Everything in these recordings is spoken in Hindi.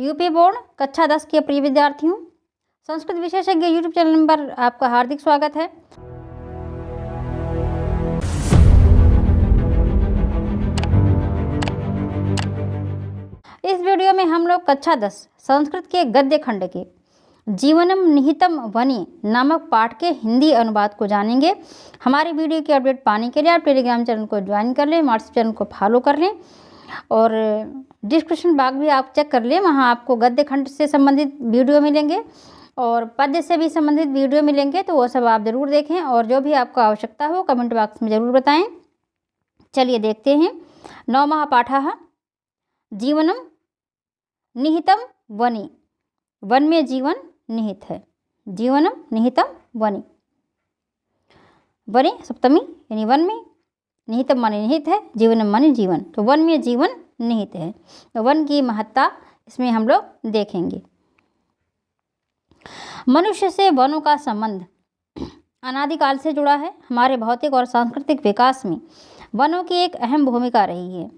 यूपी बोर्ड कक्षा 10 के प्रिय विद्यार्थियों, संस्कृत विशेषज्ञ यूट्यूब चैनल पर आपका हार्दिक स्वागत है। इस वीडियो में हम लोग कक्षा 10 संस्कृत के गद्य खंड के जीवनम निहितम वनि नामक पाठ के हिंदी अनुवाद को जानेंगे। हमारी वीडियो की अपडेट पाने के लिए आप टेलीग्राम चैनल को ज्वाइन कर लें, व्हाट्सएप चैनल को फॉलो कर लें और डिस्क्रिप्शन बॉक्स भी आप चेक कर लें। वहाँ आपको गद्य खंड से संबंधित वीडियो मिलेंगे और पद्य से भी संबंधित वीडियो मिलेंगे, तो वो सब आप ज़रूर देखें और जो भी आपको आवश्यकता हो कमेंट बॉक्स में ज़रूर बताएं। चलिए देखते हैं। 9वां पाठः जीवनम निहितम वनि। वन में जीवन निहित है। जीवनम निहितम वनि। वनि सप्तमी यानी वन में, निहितम माने निहित है, जीवनम माने जीवन, तो वन में जीवन निहित है। तो वन की महत्ता इसमें हम लोग देखेंगे। मनुष्य से वनों का संबंध अनादिकाल से जुड़ा है। हमारे भौतिक और सांस्कृतिक विकास में वनों की एक अहम भूमिका रही है।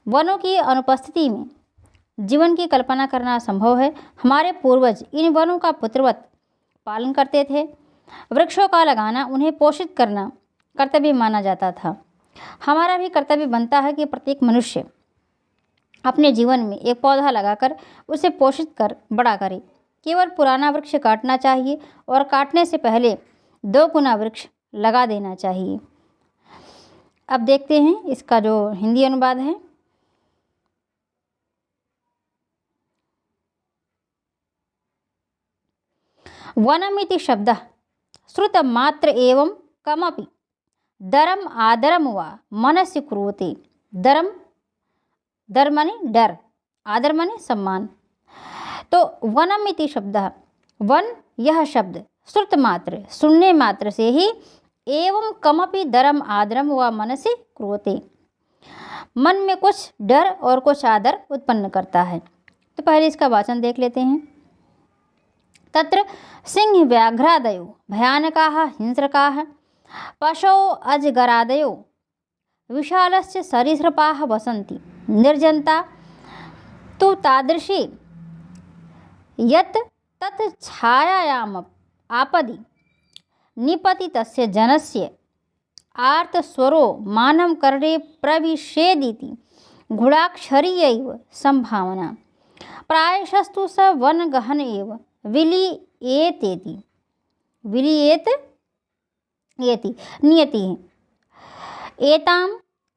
वनों की अनुपस्थिति में जीवन की कल्पना करना असंभव है। हमारे पूर्वज इन वनों का पुत्रवत पालन करते थे। वृक्षों का लगाना, उन्हें पोषित करना कर्तव्य माना जाता था। हमारा भी कर्तव्य बनता है कि प्रत्येक मनुष्य अपने जीवन में एक पौधा लगाकर उसे पोषित कर बड़ा करे। केवल पुराना वृक्ष काटना चाहिए और काटने से पहले 2 गुना वृक्ष लगा देना चाहिए। अब देखते हैं इसका जो हिंदी अनुवाद है। वनमिति शब्दः श्रुतमात्र एवं कमपि दरम आदरम वा मनसि कुरुते। दरम, दर माने डर, आदर माने सम्मान। तो वनमिति शब्दः, वन यह शब्द, श्रुत मात्र सुनने मात्र से ही, एवं कमपि दरम आदरम व मनसि कुरुते, मन में कुछ डर और कुछ आदर उत्पन्न करता है। तो पहले इसका वाचन देख लेते हैं। तत्र सिंह व्याघ्रादयो भयानकाः हिंस्रकाः पशो अजगरादयो विशालस्य सरीसृपाः वसन्ति। निर्जनता तु तादृशी यत् तत् छायायाम आपदि निपति तस्य जनस्य आर्तस्वरो मानव कर्णे प्रविशेदिति गुणाक्षरीयैव संभावना। प्रायशस्तु स वनगहन एव विलीयेतेति नियतिः। एतां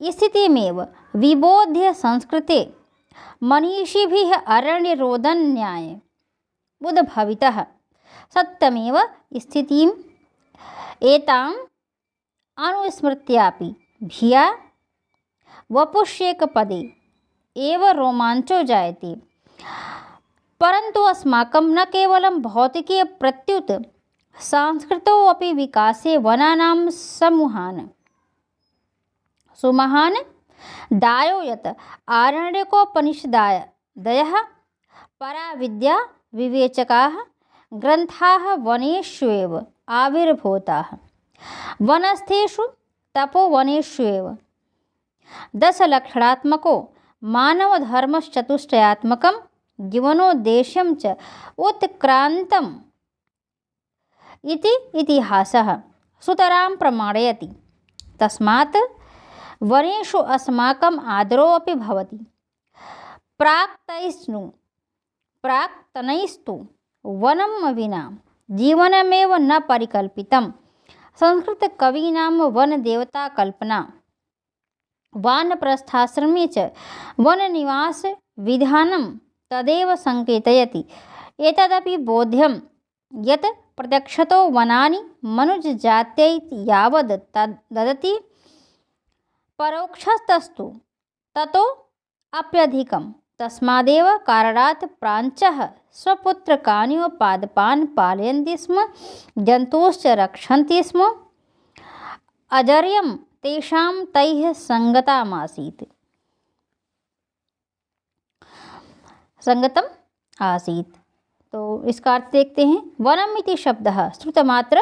स्थितिमेव विबोध्य संस्कृते मनीषिभिः अरण्यरोदन्याय उद्भवितः। सत्यमेव स्थितिम् एताम् अनुस्मृत्यापि धिया वपुष्येकपदे एव रोमाञ्चो जायते। परन्तु अस्माकं न केवलं भौतिकीय प्रत्युत सांस्कृतोऽपि विकासे वनानां सुमहान् दायो यत् आरण्यकोपनिषदादयः पराविद्या विवेचकाः ग्रन्थाः वनेष्वेव आविर्भूताः। वनस्थेषु तपोवनेष्वेव 10 मानवधर्मश्चतुष्टयात्मकं जीवनोद्देश्यं च उत्क्रान्तम् इति इतिहासः सुतरां प्रमाणयति। तस्मात् वनेषु अस्माकम् आदरोऽपि भवति। प्राक्तनैस्तु वनं विना जीवनमेव न परिकल्पितं। संस्कृतकवीनां वनदेवता कल्पना वानप्रस्थाश्रमे च वननिवास विधानं तदेव संकेतयति। एतदपि बोध्यं यत् प्रत्यक्षतो वनानि मनुजजात्यै यावद् ददति, परोक्षस्तस्तु ततो अप्यधिकं। तस्मादेव कारणात् प्राञ्चः स्वपुत्रकान्योपादपान् पालयन्ति स्म, जन्तूश्च रक्षन्ति स्म। अजर्यं तेषां तैः संगतम् आसीत्। तो इसका अर्थ देखते हैं। वनम इति शब्दः श्रुतमात्र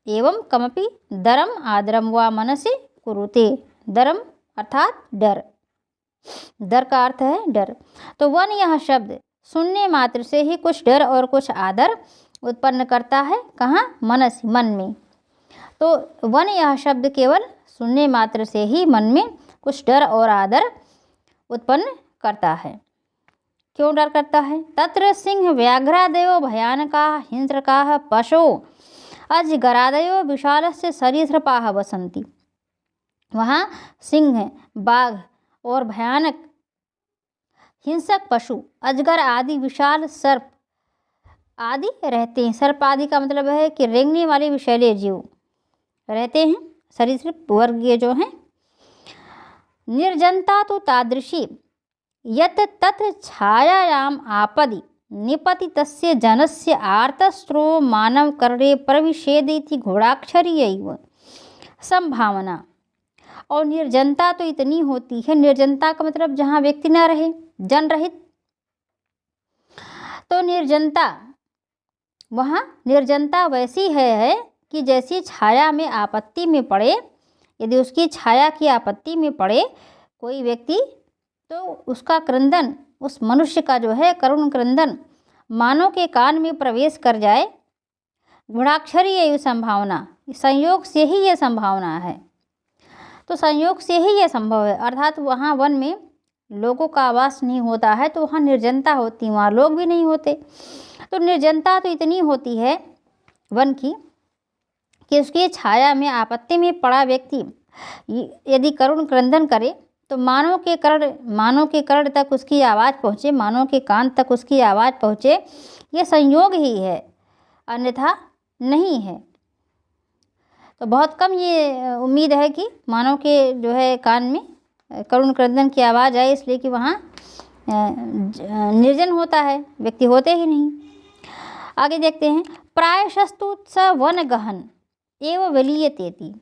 एवं कमपि दरम आदरम व मनसि कुरुते। दरम अर्थात डर, डर का अर्थ है डर। तो वन यह शब्द सुनने मात्र से ही कुछ डर और कुछ आदर उत्पन्न करता है। कहाँ? मनस, मन में। तो वन यह शब्द केवल सुनने मात्र से ही मन में कुछ डर और आदर उत्पन्न करता है। क्यों डर करता है? तत्र सिंह व्याघ्रादयो भयानका हिंस्रका पशो अजगरादयो विशालस्य सरीसृपाः वसन्ति। वहाँ सिंह, बाघ और भयानक हिंसक पशु, अजगर आदि विशाल सर्प आदि रहते हैं। सर्प आदि का मतलब है कि रेंगने वाले विषैले जीव रहते हैं, सरीसृप वर्गीय जो हैं। निर्जनता तो तादृशी यत तत् छायायाम आपदि निपति तस्य जनस्य आर्तस्त्रो मानव कर्णे प्रविशेदिति घोड़ाक्षरीयैव संभावना। और निर्जनता तो इतनी होती है, निर्जनता का मतलब जहाँ व्यक्ति न रहे, जन रहित। तो निर्जनता, वहाँ निर्जनता वैसी है कि जैसी छाया में आपत्ति में पड़े, यदि उसकी छाया की आपत्ति में पड़े कोई व्यक्ति, तो उसका क्रंदन, उस मनुष्य का जो है करुण क्रंदन मानव के कान में प्रवेश कर जाए। गुणाक्षरी ये संभावना, संयोग से ही ये संभावना है। तो संयोग से ही ये संभव है, अर्थात वहाँ वन में लोगों का आवास नहीं होता है, तो वहाँ निर्जनता होती, वहाँ लोग भी नहीं होते। तो निर्जनता तो इतनी होती है वन की कि उसकी छाया में आपत्ति में पड़ा व्यक्ति यदि करुण क्रंदन करे तो मानव के कर्ण तक उसकी आवाज़ पहुँचे, मानव के कान तक उसकी आवाज़ पहुँचे। ये संयोग ही है, अन्यथा नहीं है। तो बहुत कम ये उम्मीद है कि मानव के जो है कान में करुण क्रंदन की आवाज़ आए, इसलिए कि वहाँ निर्जन होता है, व्यक्ति होते ही नहीं। आगे देखते हैं। प्रायशस्तु स वन गहन एवं विलीयतेति।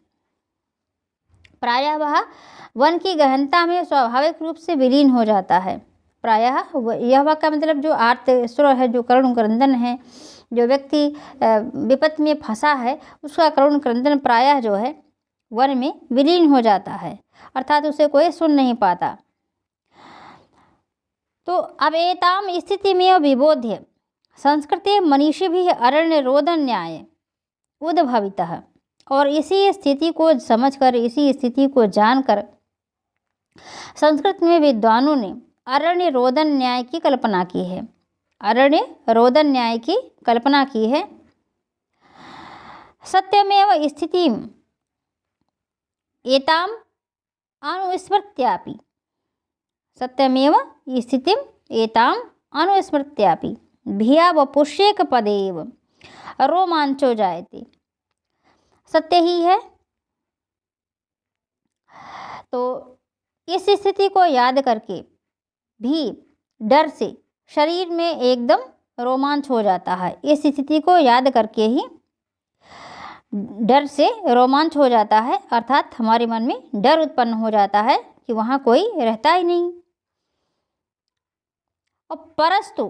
प्रायः वह वन की गहनता में स्वाभाविक रूप से विलीन हो जाता है। प्रायः यह वाक्य का मतलब जो आर्त स्वर है, जो करुण क्रंदन है, जो व्यक्ति विपत्ति में फंसा है, उसका करुण क्रंदन प्रायः जो है वन में विलीन हो जाता है, अर्थात उसे कोई सुन नहीं पाता। तो अब एताम स्थिति में विबोध्य संस्कृते मनीषिभिः अरण्य रोदन न्याय उद्भवितः। और इसी स्थिति को समझकर, इसी स्थिति को जानकर संस्कृत में विद्वानों ने अरण्य रोदन न्याय की कल्पना की है। अरण्य रोदन न्याय की कल्पना की है। सत्यमेव स्थितिम एताम अनुस्मृत्यापि, सत्यमेव स्थितिम एताम अनुस्मृत्यापि भिया वपुष्येक पदेव रोमांचो जायते। सत्य ही है। तो इस स्थिति को याद करके भी डर से शरीर में एकदम रोमांच हो जाता है। इस स्थिति को याद करके ही डर से रोमांच हो जाता है, अर्थात हमारे मन में डर उत्पन्न हो जाता है कि वहाँ कोई रहता ही नहीं। और परंतु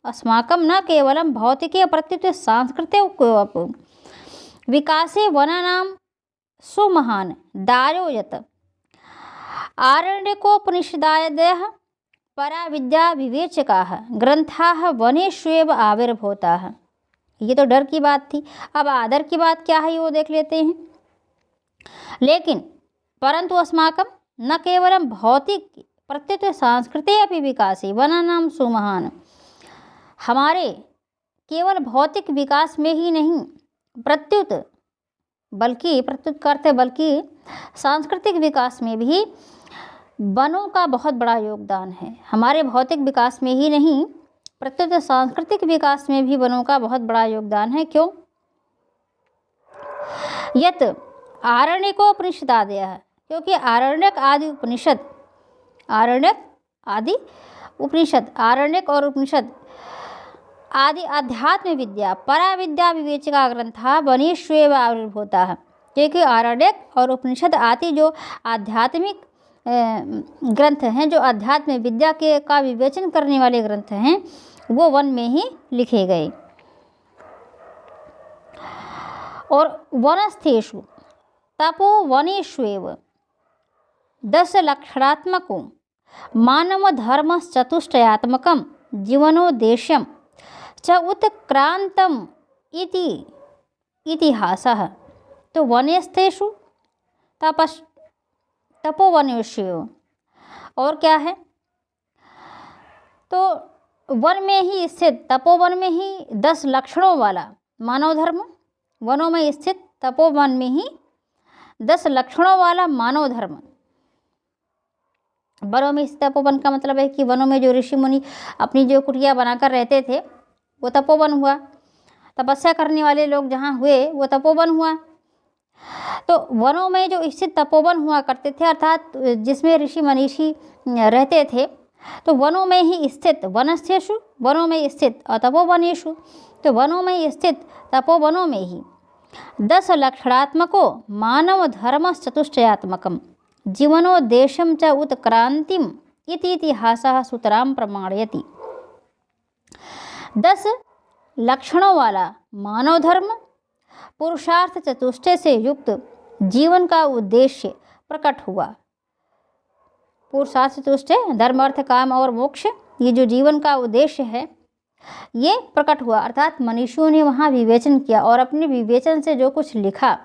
अस्माकं न केवलं भौतिके प्रत्युत सांस्कृतिक विकासे वनानां सुमहान दायो यत् आरण्यकोपनिषदादयः पराविद्या विवेचकाः ग्रंथाः वनेष्वेव आविर्भूताः। ये तो डर की बात थी। अब आदर की बात क्या है वो देख लेते हैं। लेकिन परंतु अस्माकं न केवलं भौतिक प्रत्युत सांस्कृतिक अपि विकासे वनानां सुमहान, हमारे केवल भौतिक विकास में ही नहीं प्रत्युत का अर्थ है बल्कि सांस्कृतिक विकास में भी वनों का बहुत बड़ा योगदान है। हमारे भौतिक विकास में ही नहीं प्रत्युत सांस्कृतिक विकास में भी वनों का बहुत बड़ा योगदान है। क्यों? यत आरण्यकोपनिषदादयः, क्योंकि आरण्यक और उपनिषद आदि आध्यात्म विद्या पराविद्या विवेचका ग्रंथा वनेष्वेव आविर्भूताः। क्योंकि आरण्यक और उपनिषद आदि जो आध्यात्मिक ग्रंथ हैं, जो आध्यात्म विद्या का विवेचन करने वाले ग्रंथ हैं, वो वन में ही लिखे गए। और वनस्थेषु तपोवनेष्वेव 10 लक्षणात्मकों मानव धर्मश्चतुष्टयात्मकं जीवनोद्देश्यं च उत्क्रांतम इति इतिहासः। तो वनेस्थेषु तपोवनेषु, और क्या है, तो वन में ही स्थित, तपोवन में ही 10 लक्षणों वाला मानव धर्म, वनों में स्थित तपोवन में ही 10 लक्षणों वाला मानव धर्म। वनों में स्थित तपोवन का मतलब है कि वनों में जो ऋषि मुनि अपनी जो कुटिया बनाकर रहते थे वो तपोवन हुआ। तपस्या करने वाले लोग जहाँ हुए वो तपोवन हुआ। तो वनों में जो स्थित तपोवन हुआ करते थे, अर्थात जिसमें ऋषि मनीषी रहते थे, तो वनों में ही स्थित, वनस्थेषु वनों में स्थित, और तपोवनेषु तो वनों में स्थित तपोवनों में ही 10 लक्षणात्मको मानव धर्मश्चतुष्टयात्मकं जीवनोद्देश्यं च उत्क्रांतिम इति इतिहासः सुतरां प्रमाणयति। 10 लक्षणों वाला मानव धर्म पुरुषार्थ चतुष्टय से युक्त जीवन का उद्देश्य प्रकट हुआ। पुरुषार्थ चतुष्टय, धर्म अर्थ काम और मोक्ष, ये जो जीवन का उद्देश्य है ये प्रकट हुआ। अर्थात मनुष्यों ने वहाँ विवेचन किया और अपने विवेचन से जो कुछ लिखा,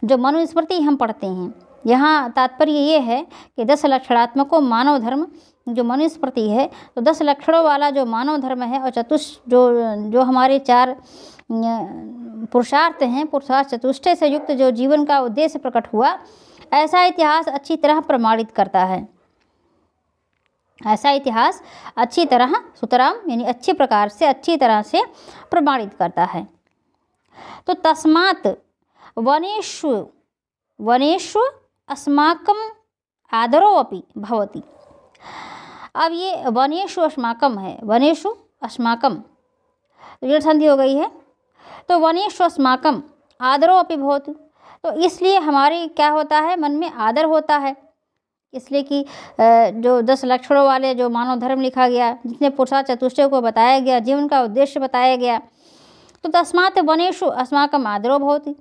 जो मनुस्मृति हम पढ़ते हैं, यहाँ तात्पर्य ये है कि 10 लक्षणात्मकों मानव धर्म जो मनुस्मृति है, तो 10 लक्षणों वाला जो मानव धर्म है और जो हमारे 4 पुरुषार्थ हैं, पुरुषार्थ चतुष्टय से युक्त जो जीवन का उद्देश्य प्रकट हुआ, ऐसा इतिहास अच्छी तरह प्रमाणित करता है। ऐसा इतिहास अच्छी तरह सुतराम यानी अच्छी प्रकार से, अच्छी तरह से प्रमाणित करता है। तो तस्मात् वनेषु अस्माकं आदरो अपि भवति। अब ये वनेषु अस्माकं है, वनेषु अस्माकं ऋण संधि हो गई है, तो वनेषु अस्माकं आदरो अपि भवति। तो इसलिए हमारे क्या होता है, मन में आदर होता है, इसलिए कि जो 10 लक्षणों वाले जो मानव धर्म लिखा गया, जिसमें पुरुषार्थ चतुष्टय को बताया गया, जीवन का उद्देश्य बताया गया, तो तस्मात् वनेषु अस्माकं आदरो भवति।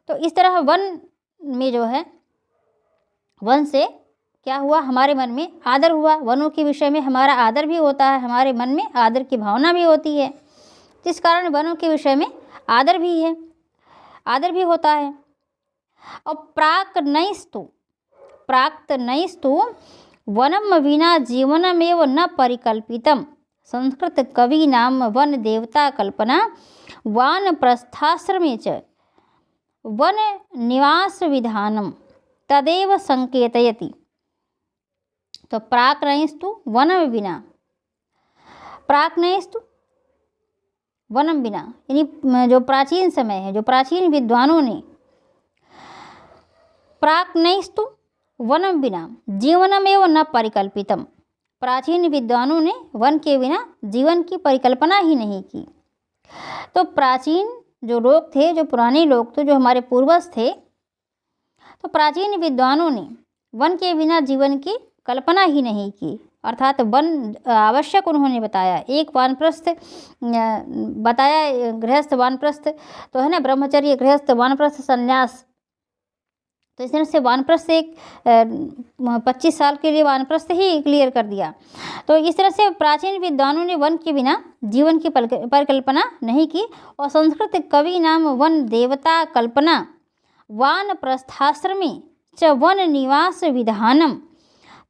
तो इस तरह वन में जो है, वन से क्या हुआ, हमारे मन में आदर हुआ, वनों के विषय में हमारा आदर भी होता है, हमारे मन में आदर की भावना भी होती है, जिस कारण वनों के विषय में आदर भी है, आदर भी होता है। और प्राक्तनैस्तु वनम विना जीवनमेव न परिकल्पितम। संस्कृत कवीनाम वन देवता कल्पना वानप्रस्थाश्रमे च वन निवास विधानम तदेव संकेतयति। तो प्राक्तनैस्तु वनम विना, प्राक्तनैस्तु वनम बिना, यानी जो प्राचीन समय है, जो प्राचीन विद्वानों ने प्राक्तनैस्तु वनम बिना जीवनमेव न परिकल्पितम, प्राचीन विद्वानों ने वन के बिना जीवन की परिकल्पना ही नहीं की। तो प्राचीन जो लोग थे, जो पुराने लोग थे, जो हमारे पूर्वज थे, तो प्राचीन विद्वानों ने वन के बिना जीवन की कल्पना ही नहीं की, अर्थात वन आवश्यक उन्होंने बताया। एक वानप्रस्थ बताया, गृहस्थ वानप्रस्थ तो है ना, ब्रह्मचर्य गृहस्थ वानप्रस्थ संन्यास। तो इस तरह से वानप्रस्थ एक 25 साल के लिए वानप्रस्थ ही क्लियर कर दिया। तो इस तरह से प्राचीन विद्वानों ने वन के बिना जीवन की परिकल्पना नहीं की। और संस्कृत कवि नाम वन देवता कल्पना वानप्रस्थाश्रमे च वन निवास विधानम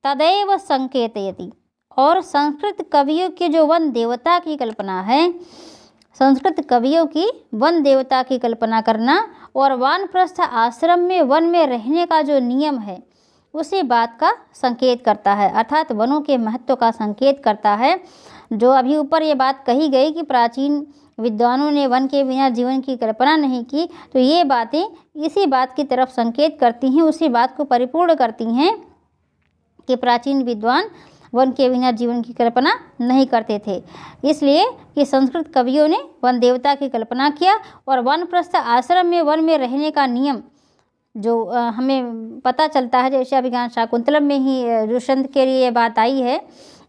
तदैव संकेतयति। और संस्कृत कवियों की जो वन देवता की कल्पना है, संस्कृत कवियों की वन देवता की कल्पना करना और वानप्रस्थ आश्रम में वन में रहने का जो नियम है, उसी बात का संकेत करता है, अर्थात वनों के महत्व का संकेत करता है। जो अभी ऊपर ये बात कही गई कि प्राचीन विद्वानों ने वन के बिना जीवन की कल्पना नहीं की, तो ये बातें इसी बात की तरफ संकेत करती हैं, उसी बात को परिपूर्ण करती हैं कि प्राचीन विद्वान वन के बिना जीवन की कल्पना नहीं करते थे। इसलिए कि संस्कृत कवियों ने वन देवता की कल्पना किया और वानप्रस्थ आश्रम में वन में रहने का नियम जो हमें पता चलता है, जैसे अभिज्ञान शाकुंतलम में ही दुष्यंत के लिए बात आई है,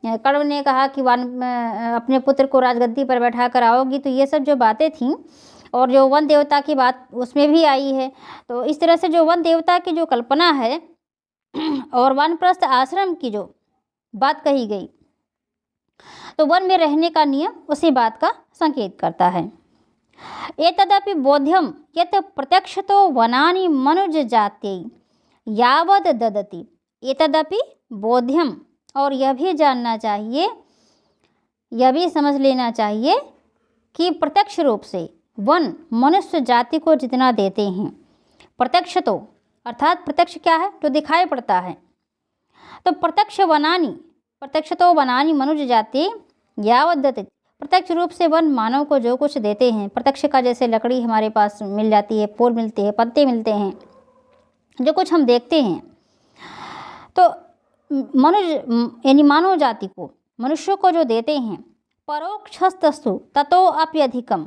कण्व ने कहा कि अपने पुत्र को राजगद्दी पर बैठा कर आओगी, तो ये सब जो बातें थीं और जो वन देवता की बात उसमें भी आई है। तो इस तरह से जो वन देवता की जो कल्पना है और वानप्रस्थ आश्रम की जो बात कही गई। तो वन में रहने का नियम उसी बात का संकेत करता है। एतदपि बोध्यम यत् प्रत्यक्षतो वनानि मनुज जात्यै यावद ददति। एतदपि बोध्यम, और यह भी जानना चाहिए, यह भी समझ लेना चाहिए कि प्रत्यक्ष रूप से वन मनुष्य जाति को जितना देते हैं, प्रत्यक्ष तो अर्थात प्रत्यक्ष क्या है, जो दिखाई पड़ता है, तो प्रत्यक्ष तो वनानि मनुज जाति यावद ददति। प्रत्यक्ष रूप से वन मानव को जो कुछ देते हैं, प्रत्यक्ष का जैसे लकड़ी हमारे पास मिल जाती है, फूल मिलते हैं, पत्ते मिलते हैं, जो कुछ हम देखते हैं, तो मनुष्य यानी मानव जाति को, मनुष्यों को जो देते हैं, परोक्षस्तस्तु ततो अप्यधिकम,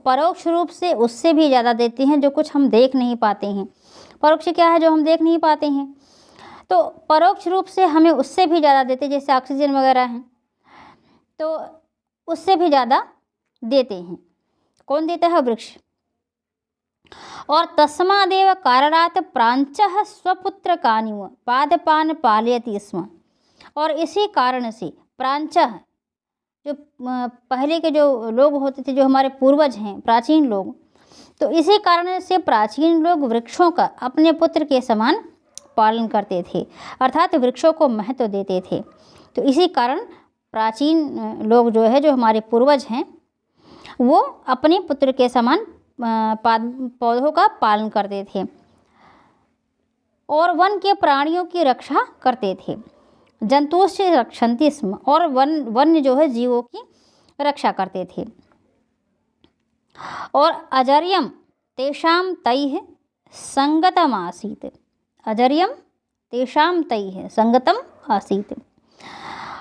परोक्ष रूप से उससे भी ज़्यादा देते हैं जो कुछ हम देख नहीं पाते हैं। परोक्ष क्या है, जो हम देख नहीं पाते हैं, तो परोक्ष रूप से हमें उससे भी ज़्यादा देते हैं, जैसे ऑक्सीजन वगैरह हैं, तो उससे भी ज़्यादा देते हैं। कौन देता है? वृक्ष। और तस्मादेव कारणात् प्रांचः स्वपुत्र कानिव पादपान पालयति स्म। और इसी कारण से प्रांचः, जो पहले के जो लोग होते थे, जो हमारे पूर्वज हैं, प्राचीन लोग, तो इसी कारण से प्राचीन लोग वृक्षों का अपने पुत्र के समान पालन करते थे, अर्थात वृक्षों को महत्व देते थे। तो इसी कारण प्राचीन लोग जो है, जो हमारे पूर्वज हैं, वो अपने पुत्र के समान पौधों का पालन करते थे और वन के प्राणियों की रक्षा करते थे। जंतुश्च रक्षन्ति स्म, और वन्य जो है जीवों की रक्षा करते थे। और अजर्यम तेषां तैः संगतम आसीत्, अजर्यम तेषां तैः संगतम आसीत्,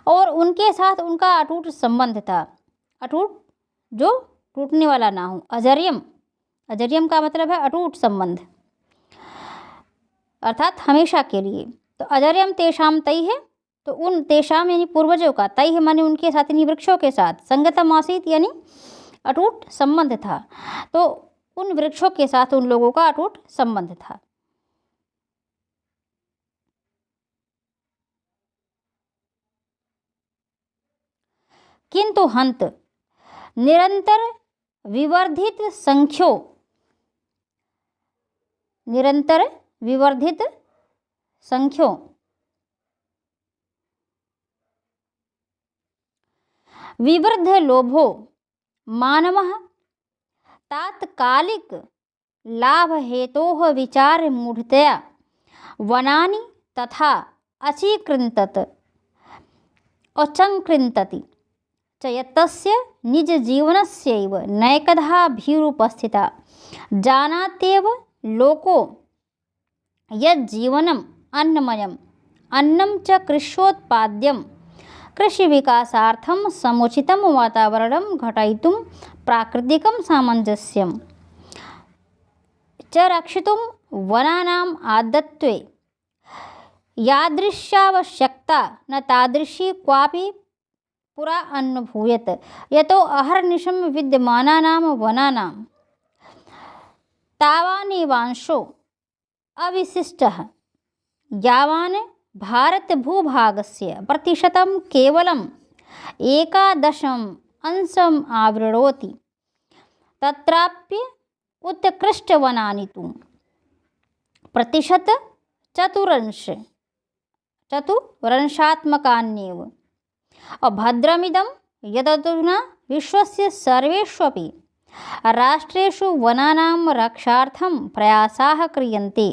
और उनके साथ उनका अटूट संबंध था, अटूट जो टूटने वाला ना हो। अजर्यम, अजर्यम का मतलब है अटूट संबंध, अर्थात हमेशा के लिए। तो अजर्यम तेषां तैः, तो उन तेषाम यानी पूर्वजों का, तैः माने उनके साथ यानी वृक्षों के साथ, संगतम आसीत यानी अटूट संबंध था, तो उन वृक्षों के साथ उन लोगों का अटूट संबंध था। किंतु हंत निरंतर विवर्धित संख्यो, निरंतर विवर्धित संख्यो विवृद्ध लोभो मानवः तात्कालिक लाभ हेतोः विचार मूढ़तया वनानि तथा अचिकृन्तत अचंकृन्तति च यत्तस्य निज जीवनस्यैव नैकधा भीरुपस्थिता जानात्येव लोको यज्जीवनम् अन्नमयम् अन्नं च कृष्योत्पाद्यं कृषि विकासार्थं समुचितं वातावरणं घटयितुं प्राकृतिकं सामञ्जस्यं च रक्षितुं वनानाम् आदत्वे यादृश्यावश्यकता न तादृशी क्वापि पुरा अनुभूयत यतो अहर्निशं विद्यमानानां वनानां तावानेवांशो अविशिष्टः यावान् भारत भूभागस्य प्रतिशतं केवलम् 11% आवृणोति तत्राप्य उत्कृष्टवनानि तु प्रतिशत चतुरंशात्मकान्येव अभद्रमिदं यदधुना विश्वस्य सर्वेष्वपि राष्ट्रेषु वनानां रक्षार्थं प्रयासाः क्रियन्ते।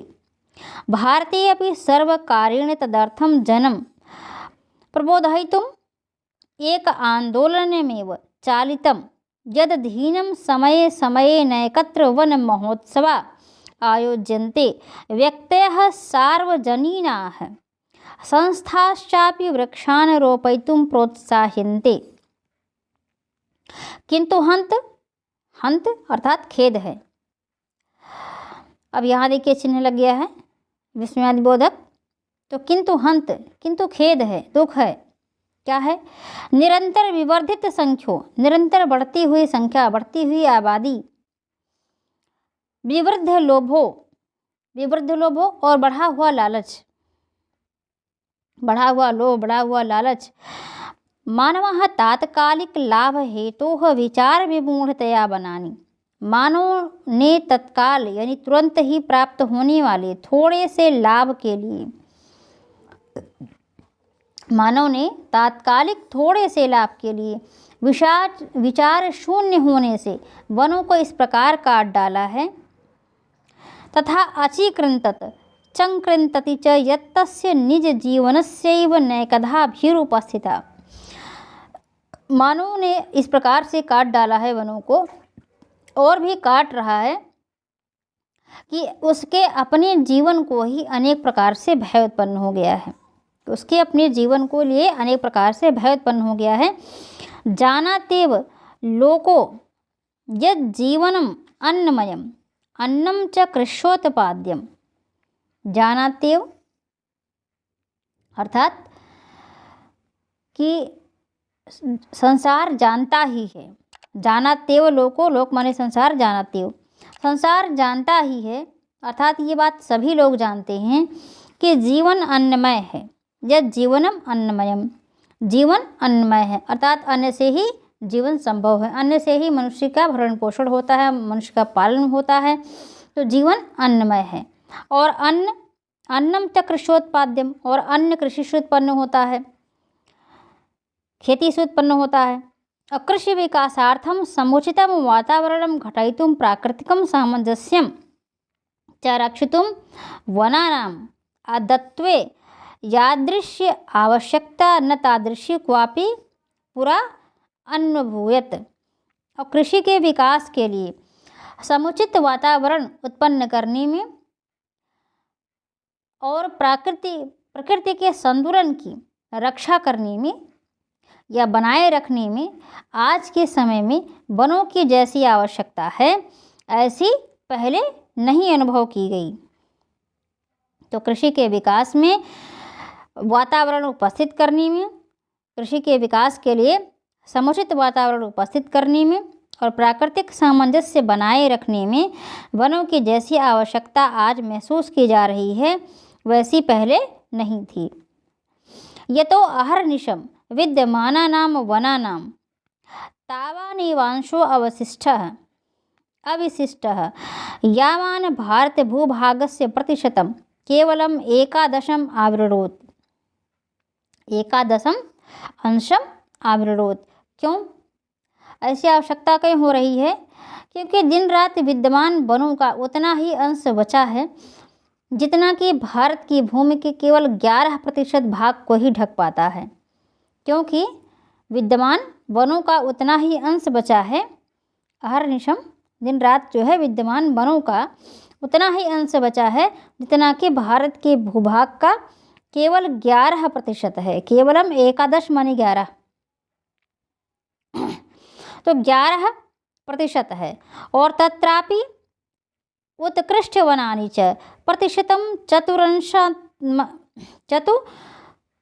भारते अपि सर्वकारेण तदर्थं जनं प्रबोधयितुम् एक आन्दोलनमेव चालितं यदधीनं समये समये नैकत्र वन महोत्सवा आयोज्यन्ते। व्यक्तयः सार्वजनीनाः संस्थाश्चापि वृक्षान् रोपयितुं प्रोत्साह्यन्ते। किंतु हंत, हंत अर्थात खेद है। अब यहाँ देखिए चिन्ह लग गया है विस्मयादिबोधक। तो किंतु हंत, किंतु खेद है, दुख है। क्या है? निरंतर विवर्धित संख्यो, निरंतर बढ़ती हुई संख्या, बढ़ती हुई आबादी। विवृद्ध लोभो, विवृद्ध लोभो और बढ़ा हुआ लालच। बढ़ा हुआ लोभ, बढ़ा हुआ लालच। मानवः तात्कालिक लाभ हेतोः विचार विमूढ़तया बनानी। मानव ने तत्काल यानी तुरंत ही प्राप्त होने वाले थोड़े से लाभ के लिए, मानव ने तात्कालिक थोड़े से लाभ के लिए विचार शून्य होने से वनों को इस प्रकार काट डाला है। तथा अचिकृंतत चंकृंतति च यत्तस्य निज जीवनस्यैव नैकधाभिरुपस्थिता। मानव ने इस प्रकार से काट डाला है वनों को, और भी काट रहा है कि उसके अपने जीवन को ही अनेक प्रकार से भय उत्पन्न हो गया है। उसके अपने जीवन को लिए अनेक प्रकार से भय उत्पन्न हो गया है। जानातेव लोको यद जीवनम अन्नमयम अन्नम च कृष्योत्पाद्यम। जानातेव अर्थात कि संसार जानता ही है। जानातेव लोको, लोक माने संसार, जानातेव संसार जानता ही है, अर्थात ये बात सभी लोग जानते हैं कि जीवन अन्नमय है। यद जीवनम अन्नमयम, जीवन अन्नमय है, अर्थात अन्न से ही जीवन संभव है, अन्न से ही मनुष्य का भरण पोषण होता है, मनुष्य का पालन होता है, तो जीवन अन्नमय है। और अन्नम च कृष्योत्पाद्यम, और अन्न कृषि से उत्पन्न होता है, खेती से उत्पन्न होता है। और कृषि विकासार्थम समुचितम वातावरणम घटयितुम प्राकृतिकम सामंजस्यम च रक्षितुम वनानाम आदत्वे यादृश्य आवश्यकता न तादृशी क्वापि पुरा अन्वभूयत। और कृषि के विकास के लिए समुचित वातावरण उत्पन्न करने में और प्रकृति के संतुलन की रक्षा करने में या बनाए रखने में आज के समय में वनों की जैसी आवश्यकता है, ऐसी पहले नहीं अनुभव की गई। तो कृषि के विकास में वातावरण उपस्थित करने में, कृषि के विकास के लिए समुचित वातावरण उपस्थित करने में और प्राकृतिक सामंजस्य बनाए रखने में वनों की जैसी आवश्यकता आज महसूस की जा रही है, वैसी पहले नहीं थी। यतो अहर्निशम विद्यमानानां वनानां तावानेवांशो अविशिष्टः यावान् भारत भूभागस्य प्रतिशतं केवलम 11 आवृणोत्, 11 अंशम आवृणोत्। क्यों ऐसी आवश्यकता क्यों हो रही है? क्योंकि दिन रात विद्यमान वनों का उतना ही अंश बचा है जितना कि भारत की भूमि के केवल 11% भाग को ही ढक पाता है। क्योंकि विद्यमान वनों का उतना ही अंश बचा है, अहर्निशम दिन रात जो है विद्यमान वनों का उतना ही अंश बचा है जितना कि भारत के भूभाग का केवल 11% है। केवलम 11 माने 11, तो 11% है। और तत्रापि उत्कृष्ट वनानि च प्रतिशतं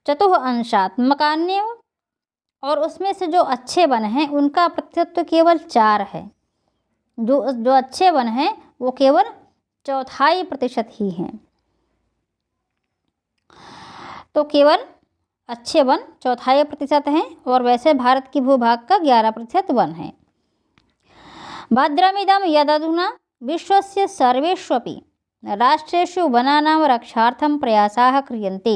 चतुःअंशात्मकान्येव, और उसमें से जो अच्छे वन हैं उनका प्रतिशत तो केवल 4 है। जो अच्छे वन हैं वो केवल 1/4% ही हैं। तो केवल अच्छे वन 1/4% हैं और वैसे भारत की भूभाग का 11% वन है। भद्रमिदं यदधुना विश्वस्य सर्वेष्वपि राष्ट्रेषु वनानां रक्षार्थं प्रयासाः क्रियन्ते।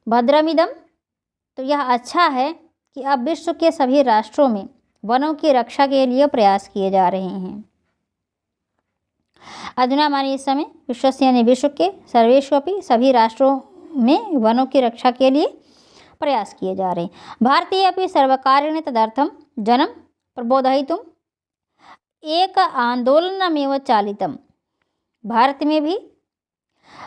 भद्रमिदं, तो यह अच्छा है कि अब विश्व के सभी राष्ट्रों में वनों की रक्षा के लिए प्रयास किए जा रहे हैं। अधुना माने इस समय, विश्वस्य यानी विश्व के, सर्वेष्वपि सभी राष्ट्रों में वनों की रक्षा के लिए प्रयास किए जा रहे हैं। भारतीय अपि सर्वकारेण तदर्थं जनं प्रबोधयितुम् एक आंदोलनमेव चालितम। भारत में भी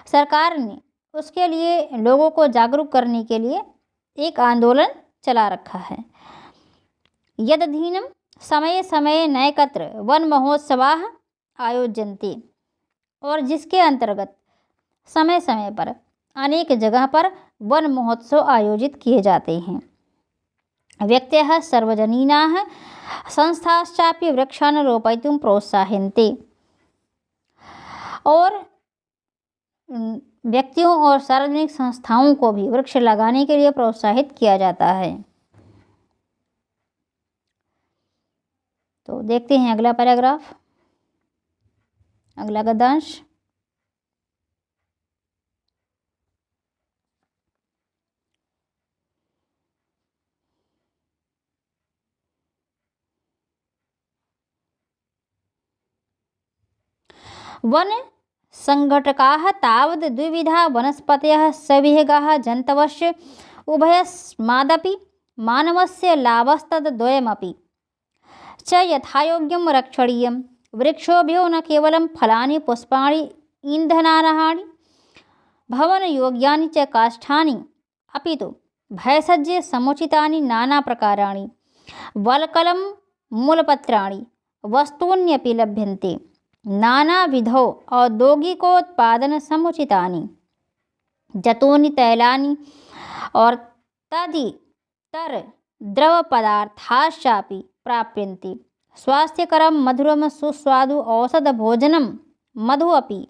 सरकार ने उसके लिए लोगों को जागरूक करने के लिए एक आंदोलन चला रखा है। यदधीनं समय समय नैकत्र वन महोत्सवाः आयोज्यन्ते, और जिसके अंतर्गत समय समय पर अनेक जगह पर वन महोत्सव आयोजित किए जाते हैं। व्यक्तयः सर्वजनीनाः संस्थाश्चापि वृक्षान् रोपयितुं प्रोत्साहन्ते, और व्यक्तियों और सार्वजनिक संस्थाओं को भी वृक्ष लगाने के लिए प्रोत्साहित किया जाता है। तो देखते हैं अगला पैराग्राफ, अगला गद्यांश। वन संघटकाः तावद् द्विविधा वनस्पतयः सविहगाः जन्तवस्य उभयस्मादपि मानवस्य लाभस्तद्द्वयमपि च यथायोग्यं रक्षणीयं। वृक्षोभ्यो न केवलं फलानि पुष्पाणि ईन्धनानि भवनयोग्यानि च काष्ठानि अपि तु भयसज्जे समुचितानि नानाप्रकाराणि वल्कलं मूलपत्राणि वस्तून्यपि लभ्यन्ते नानाविधौ औद्योगिकोत्पादन समुचितानि जतूनि तैलानि और तदितर द्रवपदार्थाश्चापि प्राप्यन्ते। स्वास्थ्यकरं मधुरं सुस्वादु औषधभोजनं मधु अपि।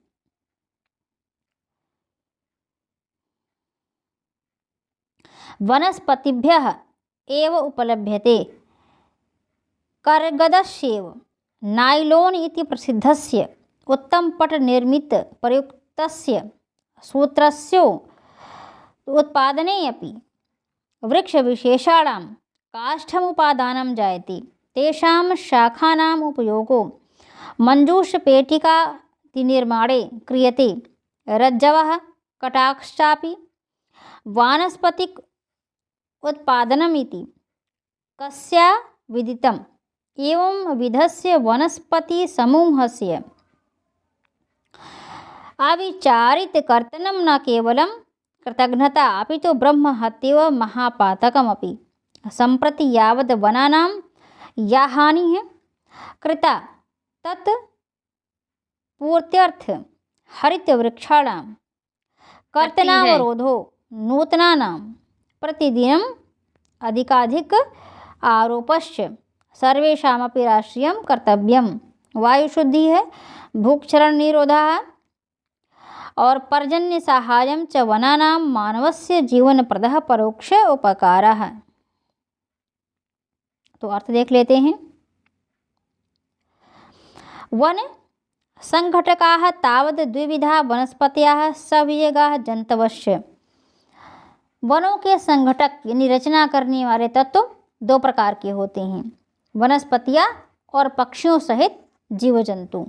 वनस्पतिभ्यः एव उपलभ्यते। कर्गदस्येव नाइलोन इति प्रसिद्धस्य उत्तमपटनिर्मितप्रयुक्तस्य सूत्रस्य उत्पादने अपि वृक्षविशेषाणां काष्ठमुपादानं जायते। तेषां शाखानाम् उपयोगो मञ्जूषपेटिकादिनिर्माणे क्रियते। रज्जवः कटाक्षापि वानस्पतिक उत्पादनमिति कस्या विदितम्। एवं विधस्य वनस्पतिसमूहस्य अविचारितकर्तनं न केवलं कृतघ्नता अपि तु ब्रह्महत्यैव महापातकमपि। सम्प्रति यावद् वनानां या हानिः कृता तत् पूर्त्यर्थ हरितवृक्षाणां कर्तनावरोधो नूतनानां प्रतिदिनम् अधिकाधिक आरोपश्च सर्वेषामपि राष्ट्रियं कर्तव्यं। वायुशुद्धि है, भूक्षरण निरोधः और पर्जन्य साहाय्यं च वनानां मानवस्य जीवनप्रदः परोक्ष उपकारः। तो अर्थ देख लेते हैं। वन संघटकाः तावद् द्विविधा वनस्पतयः सविहगाः जन्तवस्य। वनों के संघटक यानी रचना करने वाले तत्व दो प्रकार के होते हैं, वनस्पतियाँ और पक्षियों सहित जीव जंतु।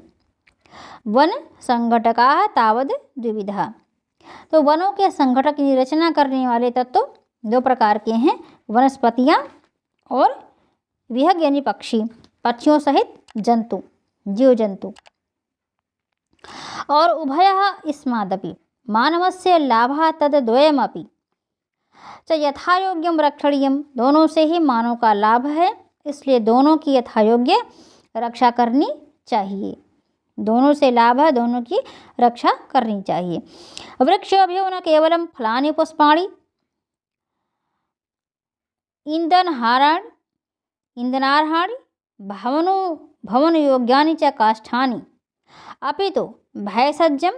वन संघटकाः तावद् द्विविधा। तो वनों के संघटक यानी रचना करने वाले तत्व दो प्रकार के हैं, वनस्पतियाँ और विहग यानी पक्षी, पक्षियों सहित जंतु, जीव जंतु। और उभयः इस्मादपि मानवस्य लाभः तद्द्वयमपि च यथायोग्यं रक्षणीयं। दोनों से ही मानव का लाभ है, इसलिए दोनों की यथायोग्य रक्षा करनी चाहिए। दोनों से लाभ है, दोनों की रक्षा करनी चाहिए। वृक्षोभ्यो न केवलं फलानि पुष्पाणि ईन्धनार्हाणि भवनयोग्यानि च काष्ठानि अपि तु भयसज्जं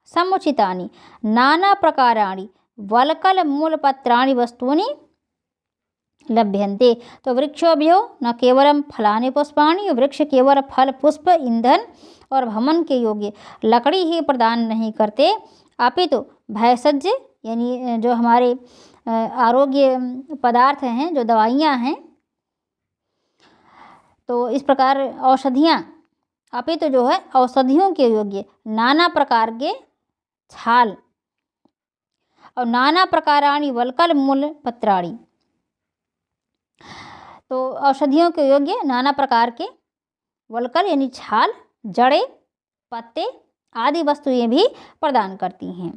समुचितानि नानाप्रकाराणि वल्कलमूलपत्राणि वस्तूनि लभ्यन्ते। तो वृक्षोभ्यो न केवलं फलानि पुष्पाणि, वृक्ष केवल फल, पुष्प, ईंधन और भवन के योग्य लकड़ी ही प्रदान नहीं करते, अपितु भयसज्ज यानी जो हमारे आरोग्य पदार्थ हैं, जो दवाइयाँ हैं, तो इस प्रकार औषधियाँ, अपितु जो है औषधियों के योग्य नाना प्रकार के छाल और नाना प्रकाराणि वल्कल मूल पत्राणि। तो औषधियों के योग्य नाना प्रकार के वल्कल यानी छाल, जड़ें, पत्ते आदि वस्तुएं भी प्रदान करती हैं।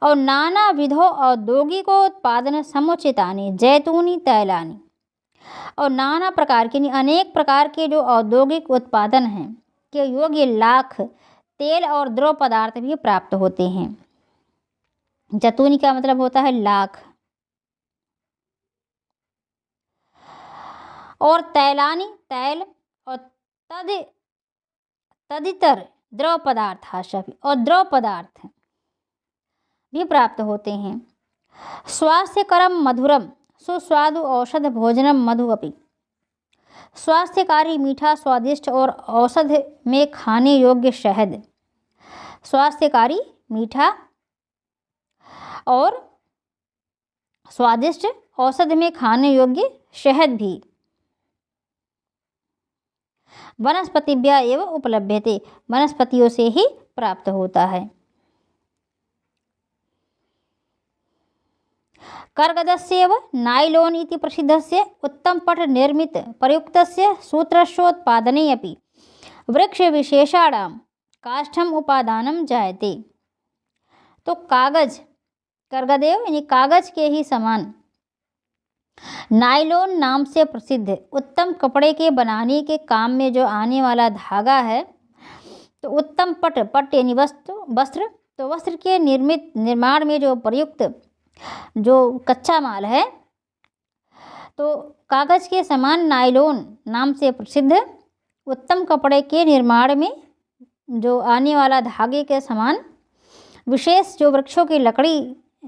और नाना विधो औद्योगिकोत्पादन समुचितानि जैतूनी तैलानि। और नाना प्रकार के अनेक प्रकार के जो औद्योगिक उत्पादन हैं के योग्य लाख तेल और द्रव पदार्थ भी प्राप्त होते हैं। जैतूनी का मतलब होता है लाख, और तैलानी तैल, और तदितर द्रव पदार्थ और द्रव पदार्थ भी प्राप्त होते हैं। स्वास्थ्यकरम मधुरम सुस्वादु औषध भोजनम मधु अपि। स्वास्थ्यकारी मीठा स्वादिष्ट और औषध में खाने योग्य शहद। स्वास्थ्यकारी मीठा और स्वादिष्ट औषध में खाने योग्य शहद भी वनस्पतिभ्यः एव उपलभ्यते, वनस्पतियों से ही प्राप्त होता है। कर्गदस्यैव नाइलोन इति प्रसिद्धस्य उत्तमपट निर्मित प्रयुक्तस्य सूत्रस्योत्पादने अपि वृक्षविशेषाणां काष्ठम उपादानं जायते। तो कागज, कर्गदेव यानी कागज के ही समान नाइलोन नाम से प्रसिद्ध उत्तम कपड़े के बनाने के काम में जो आने वाला धागा है, तो उत्तम पट यानी वस्त्र, तो वस्त्र के निर्माण में जो प्रयुक्त जो कच्चा माल है, तो कागज के समान नाइलोन नाम से प्रसिद्ध उत्तम कपड़े के निर्माण में जो आने वाला धागे के समान विशेष जो वृक्षों की लकड़ी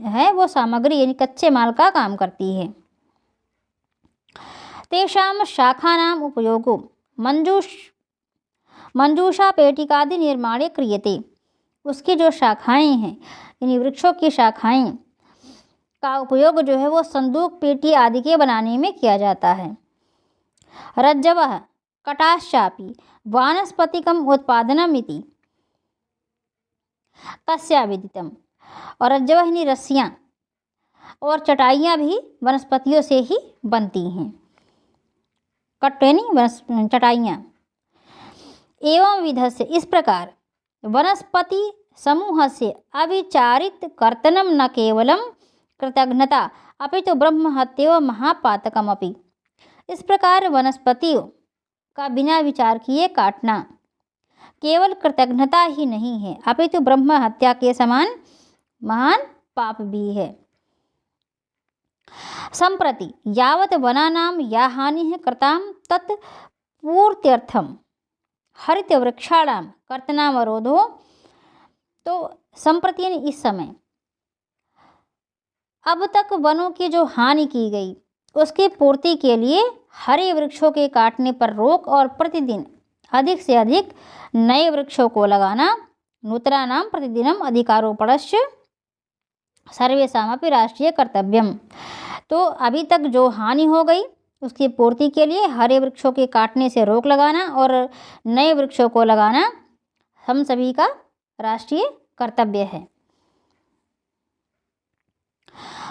है, वो सामग्री यानी कच्चे माल का काम करती है। तेषां शाखानाम उपयोगो मंजूषा पेटिकादि निर्माणे क्रियते। उसकी जो शाखाएं हैं यानी वृक्षों की शाखाएं का उपयोग जो है वो संदूक, पेटी आदि के बनाने में किया जाता है। रज्जवः कटाश्चापि वानस्पतिकम उत्पादनम इति तस्या विदितम। और रज्जवः यानी रस्सियाँ और चटाइयाँ भी वनस्पतियों से ही बनती हैं। कट यानी चटाइयाँ। एवं विध से इस प्रकार वनस्पति समूह से अविचारित कर्तनम न केवलम कृतघ्नता अपितु ब्रह्म हत्येव महापातकमपि। इस प्रकार वनस्पतियों का बिना विचार किए काटना केवल कृतघ्नता ही नहीं है, अपितु ब्रह्म हत्या के समान महान पाप भी है। संप्रति यावत् वनानां या हानिः कृतां तत् पूर्त्यर्थम हरित वृक्षाणां कर्तनावरोधो। तो संप्रति यानी इस समय, अब तक वनों की जो हानि की गई उसकी पूर्ति के लिए हरे वृक्षों के काटने पर रोक और प्रतिदिन अधिक से अधिक नए वृक्षों को लगाना। नूतनानां प्रतिदिनम अधिकारोपणश्च सर्वेषामपि राष्ट्रीय कर्तव्यम। तो अभी तक जो हानि हो गई उसकी पूर्ति के लिए हरे वृक्षों के काटने से रोक लगाना और नए वृक्षों को लगाना हम सभी का राष्ट्रीय कर्तव्य है।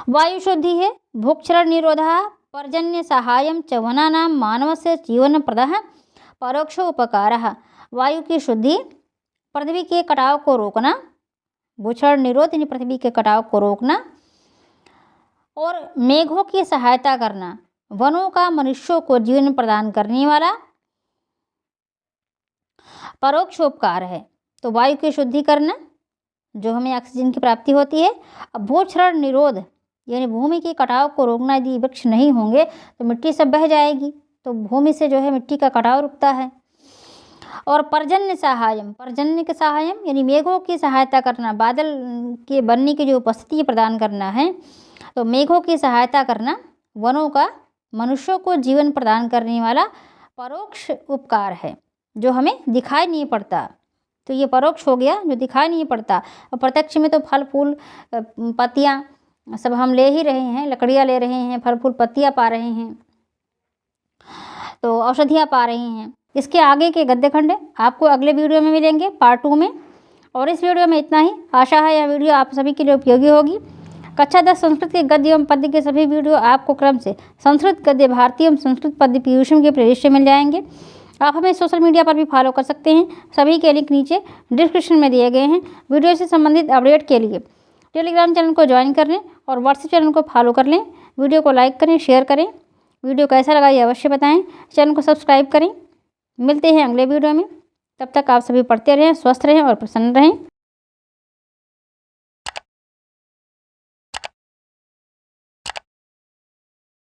वायु शुद्धि है भूक्षरण निरोधः पर्जन्य सहायम च वनानां मानवस्य जीवनप्रदः परोक्ष उपकारः। वायु की शुद्धि, पृथ्वी के कटाव को रोकना, भूक्षरण निरोध यानी पृथ्वी के कटाव को रोकना, और मेघों की सहायता करना, वनों का मनुष्यों को जीवन प्रदान करने वाला परोक्ष उपकार है। तो वायु की शुद्धि करना जो हमें ऑक्सीजन की प्राप्ति होती है। अब भूक्षरण निरोध यानी भूमि के कटाव को रोकना। यदि वृक्ष नहीं होंगे तो मिट्टी सब बह जाएगी, तो भूमि से जो है मिट्टी का कटाव रुकता है। और पर्जन्य सहायम, पर्जन्य के सहायम यानी मेघों की सहायता करना, बादल के बनने की जो उपस्थिति प्रदान करना है, तो मेघों की सहायता करना वनों का मनुष्यों को जीवन प्रदान करने वाला परोक्ष उपकार है जो हमें दिखाई नहीं पड़ता। तो ये परोक्ष हो गया जो दिखाई नहीं पड़ता, और प्रत्यक्ष में तो फल फूल पत्तियाँ सब हम ले ही रहे हैं, लकड़ियाँ ले रहे हैं, फल फूल पत्तियाँ पा रहे हैं, तो औषधियाँ पा रहे हैं। इसके आगे के गद्य खंड आपको अगले वीडियो में मिलेंगे पार्ट 2 में। और इस वीडियो में इतना ही। आशा है यह वीडियो आप सभी के लिए उपयोगी होगी। कक्षा 10 संस्कृत के गद्य एवं पद्य के सभी वीडियो आपको क्रम से संस्कृत गद्य भारती एवं संस्कृत पद्य पीयूषम के प्लेलिस्ट में मिल जाएंगे। आप हमें सोशल मीडिया पर भी फॉलो कर सकते हैं, सभी के लिंक नीचे डिस्क्रिप्शन में दिए गए हैं। वीडियो से संबंधित अपडेट के लिए टेलीग्राम चैनल को ज्वाइन कर लें और व्हाट्सएप चैनल को फॉलो कर लें। वीडियो को लाइक करें, शेयर करें। वीडियो कैसा लगा ये अवश्य बताएं। चैनल को सब्सक्राइब करें। मिलते हैं अगले वीडियो में। तब तक आप सभी पढ़ते रहें, स्वस्थ रहें और प्रसन्न रहें।